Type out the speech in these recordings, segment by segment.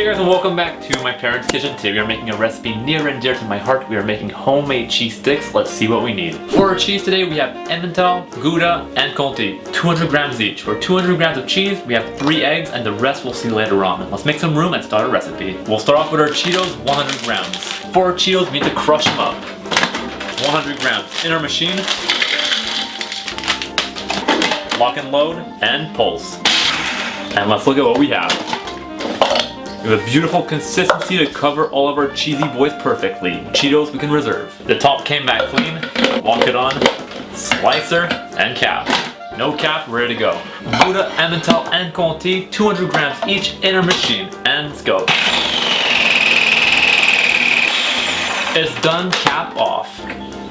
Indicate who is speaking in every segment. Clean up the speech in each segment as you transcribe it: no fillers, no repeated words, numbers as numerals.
Speaker 1: Hey guys, and welcome back to my parents' kitchen. Today we are making a recipe near and dear to my heart. We are making homemade cheese sticks. Let's see what we need. For our cheese today, we have Emmental, Gouda, and Conti. 200 grams each. For 200 grams of cheese, we have 3 eggs, and the rest we'll see later on. Let's make some room and start a recipe. We'll start off with our Cheetos, 100 grams. For our Cheetos, we need to crush them up. 100 grams in our machine. Lock and load, and pulse. And let's look at what we have. We have a beautiful consistency to cover all of our cheesy boys perfectly. Cheetos we can reserve. The top came back clean. Lock it on. Slicer and cap. No cap, ready to go. Gouda, Emmental, and Conti, 200 grams each in our machine. And let's go. It's done, cap off.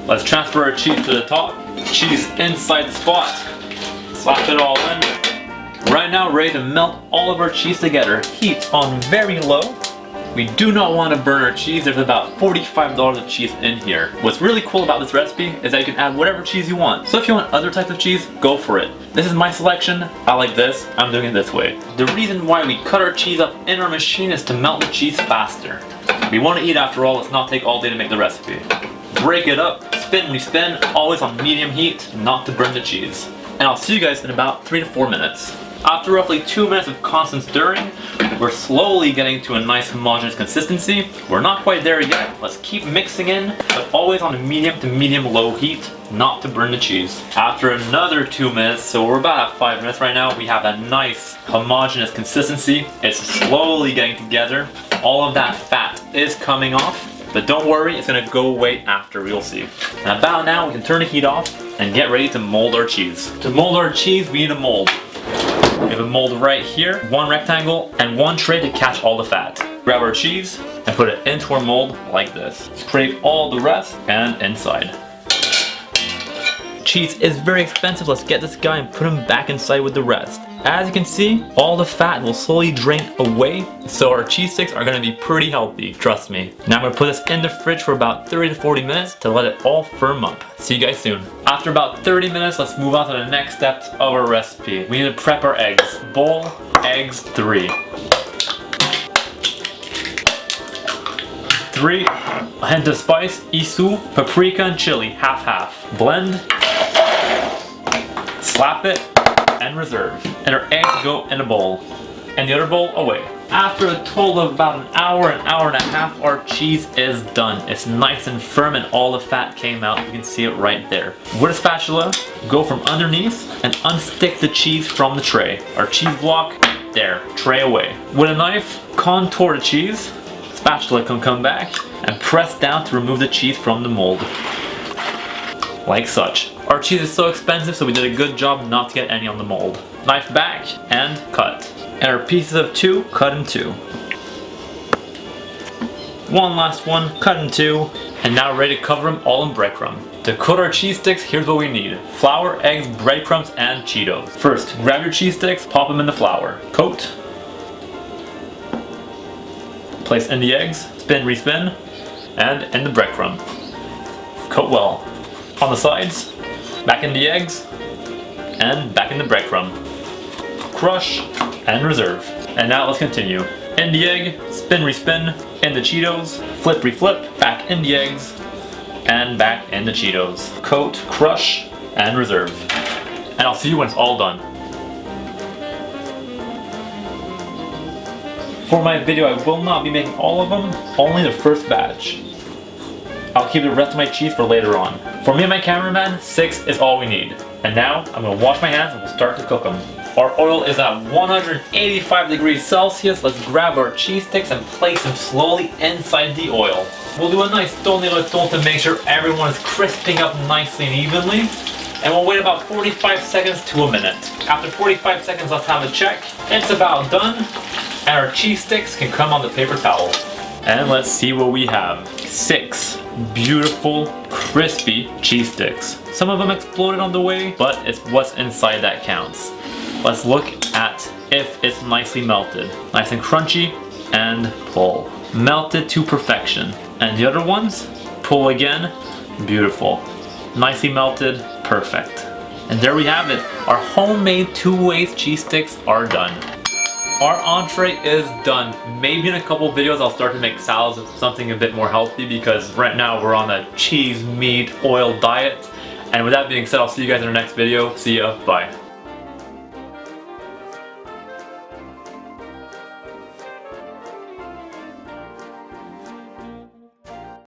Speaker 1: Let's transfer our cheese to the top. Cheese inside the spot. Slap it all in. Right now, ready to melt all of our cheese together. Heat on very low. We do not want to burn our cheese. There's about $45 of cheese in here. What's really cool about this recipe is that you can add whatever cheese you want. So if you want other types of cheese, go for it. This is my selection. I like this. I'm doing it this way. The reason why we cut our cheese up in our machine is to melt the cheese faster. We want to eat after all. Let's not take all day to make the recipe. Break it up. Spin, respin. Always on medium heat, not to burn the cheese. And I'll see you guys in about 3 to 4 minutes. After roughly 2 minutes of constant stirring, we're slowly getting to a nice homogeneous consistency. We're not quite there yet. Let's keep mixing in, but always on a medium to medium low heat, not to burn the cheese. After another 2 minutes, so we're about at 5 minutes right now, we have a nice homogeneous consistency. It's slowly getting together. All of that fat is coming off. But don't worry, it's gonna go away after, you'll see. And about now, we can turn the heat off and get ready to mold our cheese. To mold our cheese, we need a mold. We have a mold right here, 1 rectangle, and 1 tray to catch all the fat. Grab our cheese and put it into our mold like this. Scrape all the rest and inside. Cheese is very expensive. Let's get this guy and put him back inside with the rest. As you can see, all the fat will slowly drain away, so our cheese sticks are going to be pretty healthy, trust me. Now I'm going to put this in the fridge for about 30 to 40 minutes to let it all firm up. See you guys soon. After about 30 minutes, let's move on to the next steps of our recipe. We need to prep our eggs. Bowl, eggs, 3. 3, a hint of spice, isu, paprika, and chili, half-half. Blend, slap it, and reserve. And our eggs go in a bowl. And the other bowl away. After a total of about an hour and a half, our cheese is done. It's nice and firm and all the fat came out. You can see it right there. With a spatula, go from underneath and unstick the cheese from the tray. Our cheese block, there, tray away. With a knife, contour the cheese. Spatula can come back and press down to remove the cheese from the mold. Like such. Our cheese is so expensive, so we did a good job not to get any on the mold. Knife back and cut. And our pieces of 2 cut in 2. One last one, cut in 2. And now ready to cover them all in breadcrumb. To coat our cheese sticks, here's what we need. Flour, eggs, breadcrumbs, and Cheetos. First, grab your cheese sticks, pop them in the flour. Coat. Place in the eggs, spin, respin, and in the breadcrumb. Coat well. On the sides, back in the eggs, and back in the breadcrumb. Crush and reserve. And now let's continue. In the egg, spin, respin, in the Cheetos, flip, reflip, back in the eggs, and back in the Cheetos. Coat, crush, and reserve. And I'll see you when it's all done. For my video, I will not be making all of them, only the first batch. I'll keep the rest of my cheese for later on. For me and my cameraman, 6 is all we need. And now, I'm going to wash my hands and we'll start to cook them. Our oil is at 185 degrees Celsius. Let's grab our cheese sticks and place them slowly inside the oil. We'll do a nice tourne-le-ton to make sure everyone is crisping up nicely and evenly. And we'll wait about 45 seconds to a minute. After 45 seconds, let's have a check. It's about done. And our cheese sticks can come on the paper towel. And let's see what we have. 6 beautiful, crispy cheese sticks. Some of them exploded on the way, but it's what's inside that counts. Let's look at if it's nicely melted. Nice and crunchy, and pull. Melted to perfection. And the other ones, pull again, beautiful. Nicely melted, perfect. And there we have it. Our homemade 2-way cheese sticks are done. Our entree is done. Maybe in a couple videos I'll start to make salads with something a bit more healthy because right now we're on a cheese, meat, oil diet. And with that being said, I'll see you guys in our next video. See ya. Bye.